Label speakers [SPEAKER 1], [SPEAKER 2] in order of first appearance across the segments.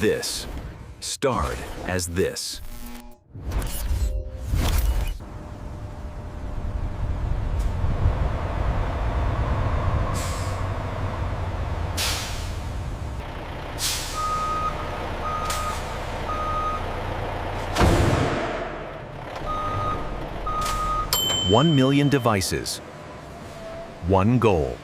[SPEAKER 1] this, starred as this. One million devices, one goal.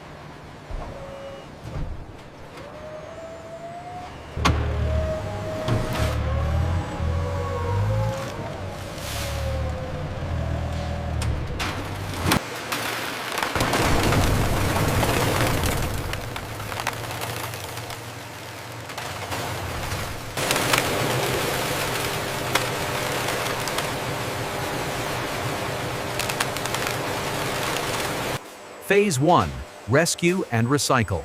[SPEAKER 1] Phase 1. Rescue and recycle.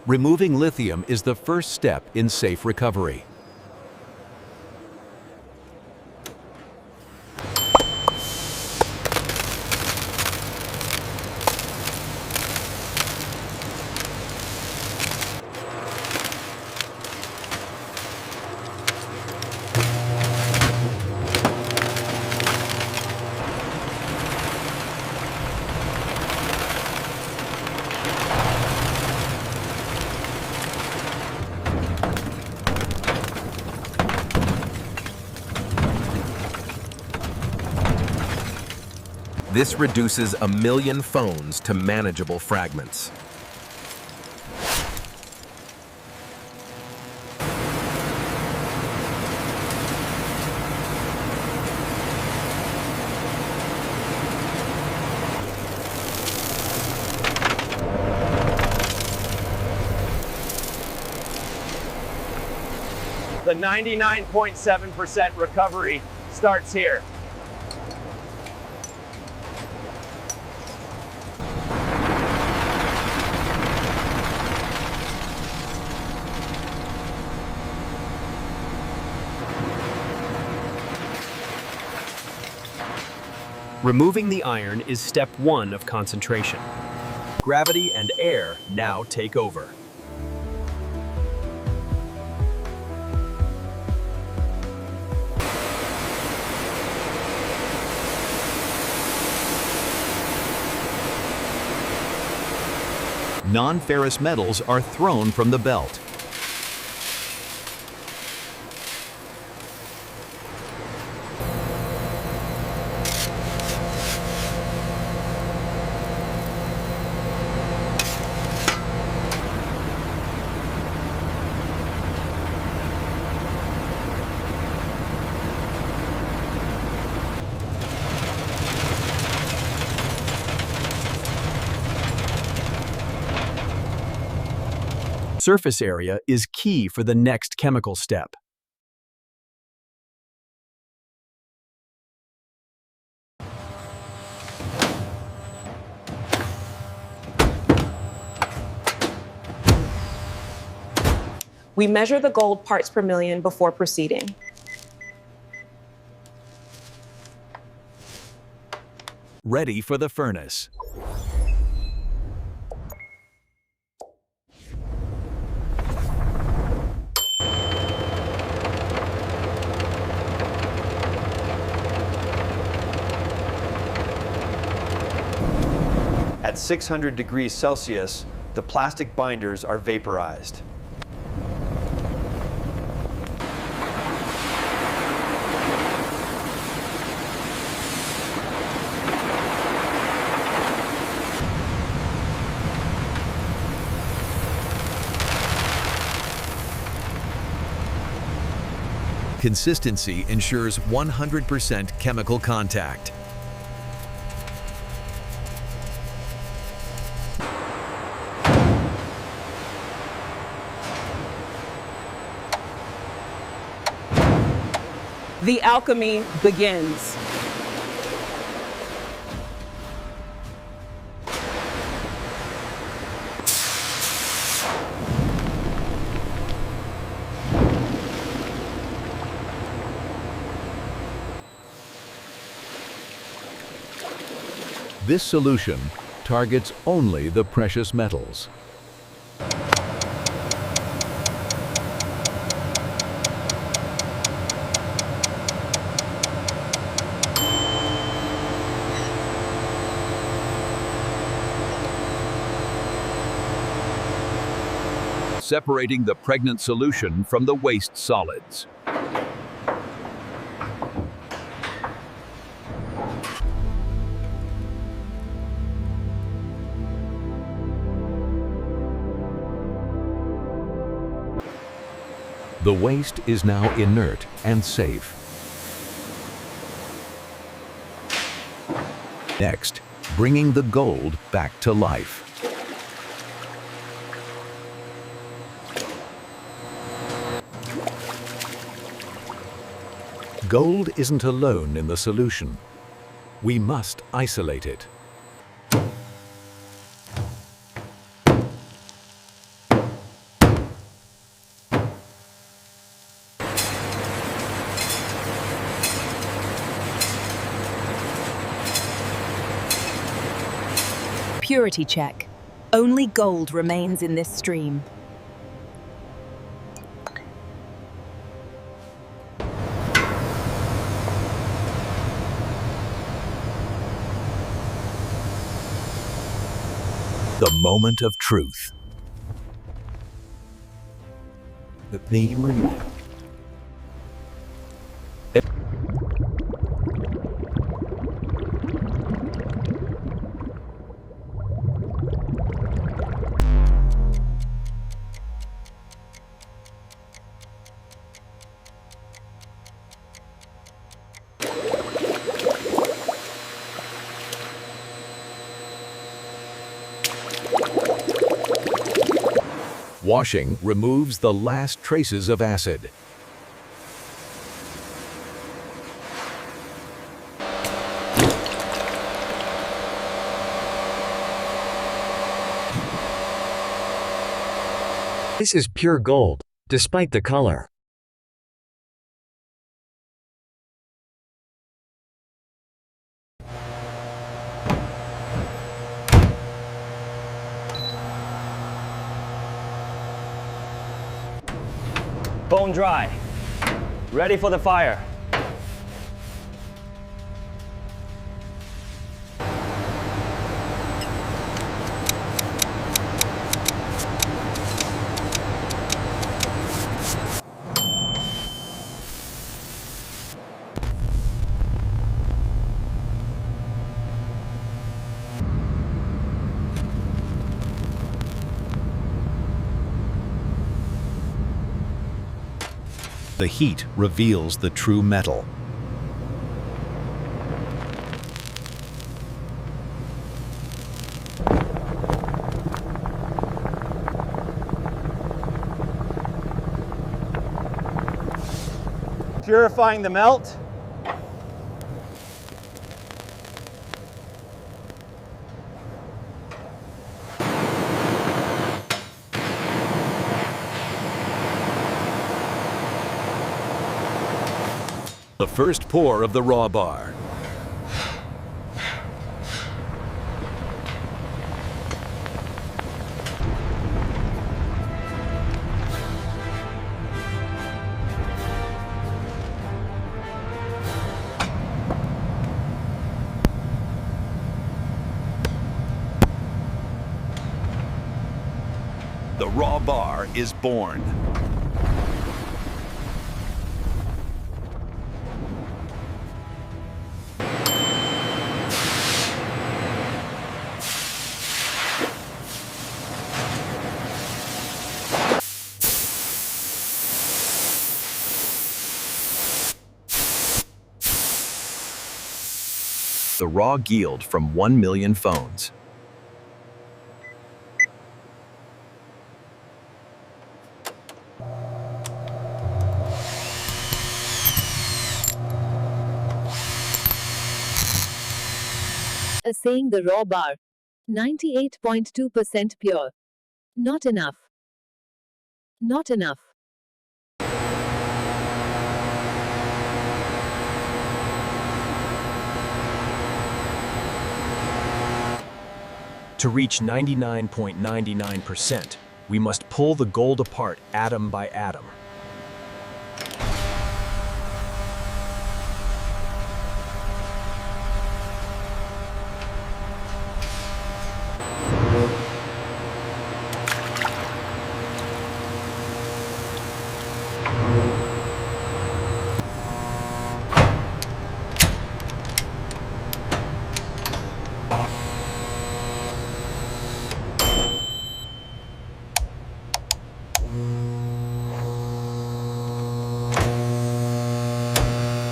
[SPEAKER 1] Removing lithium is the first step in safe recovery. This reduces 1 million phones to manageable fragments.
[SPEAKER 2] The 99.7% recovery starts here.
[SPEAKER 3] Removing the iron is step 1 of concentration. Gravity and air now take over.
[SPEAKER 1] Non-ferrous metals are thrown from the belt. Surface area is key for the next chemical step.
[SPEAKER 4] We measure the gold parts per million before proceeding.
[SPEAKER 1] Ready for the furnace.
[SPEAKER 2] At 600 degrees Celsius, the plastic binders are vaporized.
[SPEAKER 1] Consistency ensures 100% chemical contact.
[SPEAKER 4] The alchemy begins.
[SPEAKER 5] This solution targets only the precious metals. Separating the pregnant solution from the waste solids. The waste is now inert and safe. Next, bringing the gold back to life. Gold isn't alone in the solution. We must isolate it.
[SPEAKER 6] Purity check. Only gold remains in this stream.
[SPEAKER 5] The moment of truth. The theme. Washing removes the last traces of acid.
[SPEAKER 7] This is pure gold, despite the color.
[SPEAKER 8] Bone dry. Ready for the fire.
[SPEAKER 5] The heat reveals the true metal.
[SPEAKER 8] Purifying the melt.
[SPEAKER 5] The first pour of the raw bar. The raw bar is born. The raw yield from 1 million phones.
[SPEAKER 9] Assaying the raw bar. 98.2% pure. Not enough. Not enough.
[SPEAKER 3] To reach 99.99%, we must pull the gold apart atom by atom.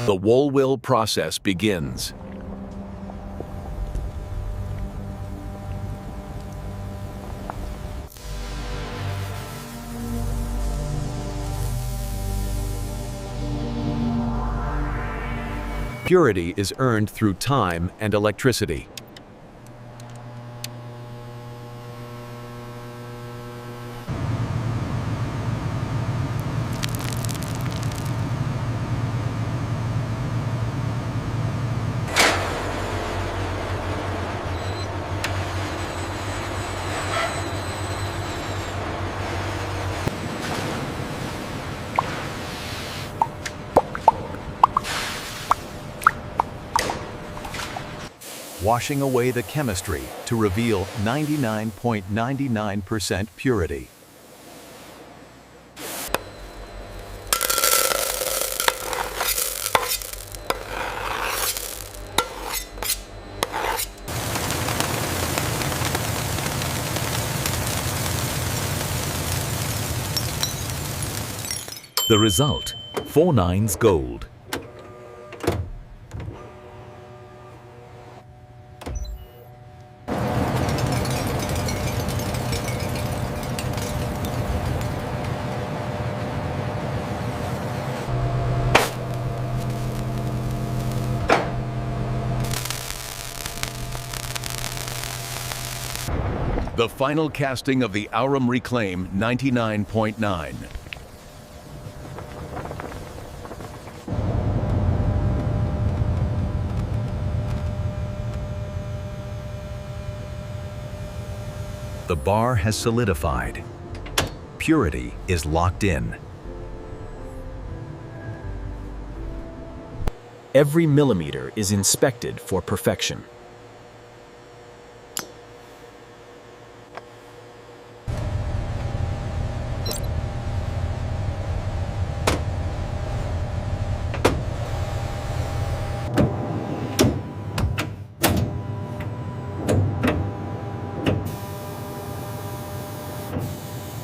[SPEAKER 5] The Wohlwill process begins. Purity is earned through time and electricity. Washing away the chemistry to reveal 99.99% purity. The result, 4 nines gold. The final casting of the Aurum Reclaim 99.9. The bar has solidified. Purity is locked in.
[SPEAKER 3] Every millimeter is inspected for perfection.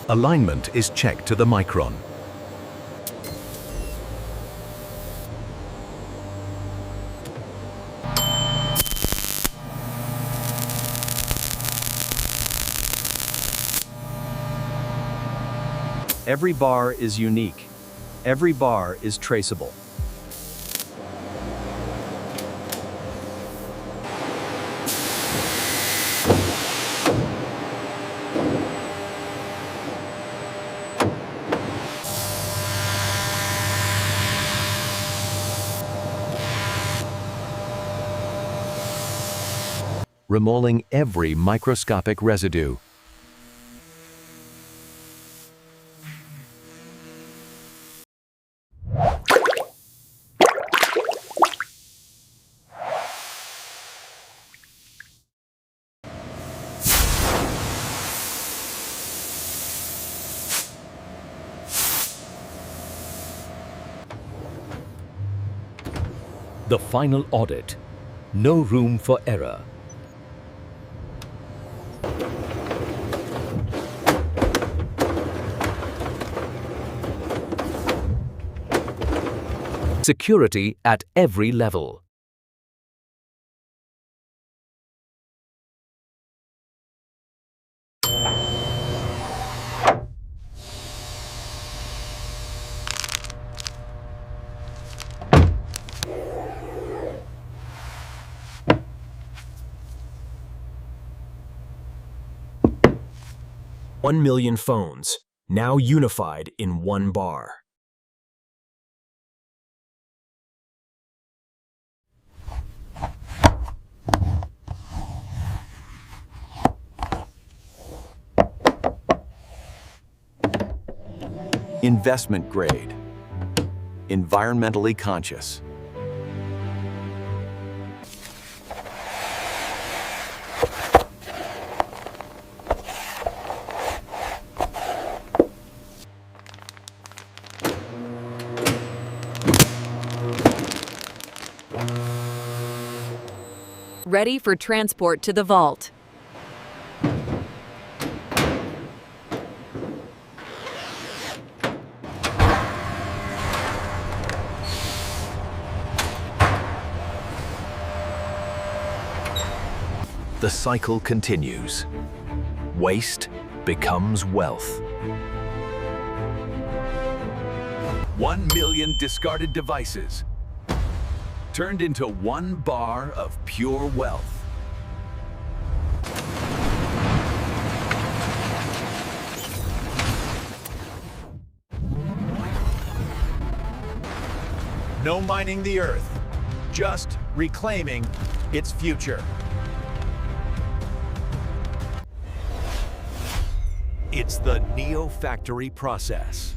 [SPEAKER 5] Alignment is checked to the micron.
[SPEAKER 3] Every bar is unique. Every bar is traceable.
[SPEAKER 5] Remoling every microscopic residue. The final audit. No room for error. Security at every level.
[SPEAKER 3] 1 million phones, now unified in one bar.
[SPEAKER 1] Investment grade. Environmentally conscious.
[SPEAKER 6] Ready for transport to the vault.
[SPEAKER 5] The cycle continues. Waste becomes wealth. 1 million discarded devices turned into 1 bar of pure wealth.
[SPEAKER 1] No mining the earth, just reclaiming its future. It's the NeoFactory process.